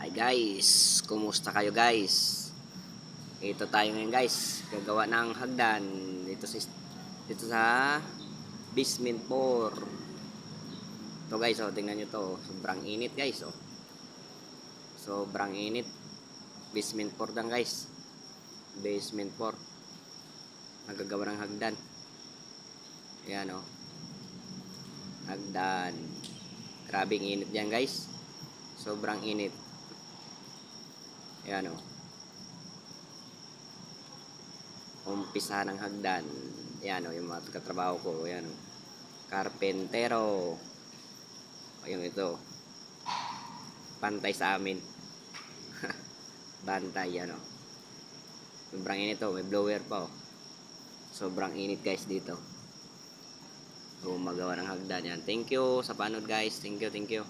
Hi guys, kumusta kayo guys? Ito tayo ngayon guys, gagawa ng hagdan dito sa basement 4. Ito guys, oh, tingnan nyo to, sobrang init guys, oh. Sobrang init. Basement 4 lang guys. Basement 4. Nagagawa ng hagdan. Ayan, oh. Hagdan. Grabing init diyan guys. Sobrang init. Ayan, oh. Umpisa ng hagdan. Ayan, oh, yung mga katrabaho ko. Ayan, oh. Karpentero. Yung ito. Pantay sa amin. Bantay, ano. Sobrang init, oh. May blower pa, oh. Sobrang init guys dito. Gumagawa ng hagdan yan. Thank you sa panood guys. Thank you.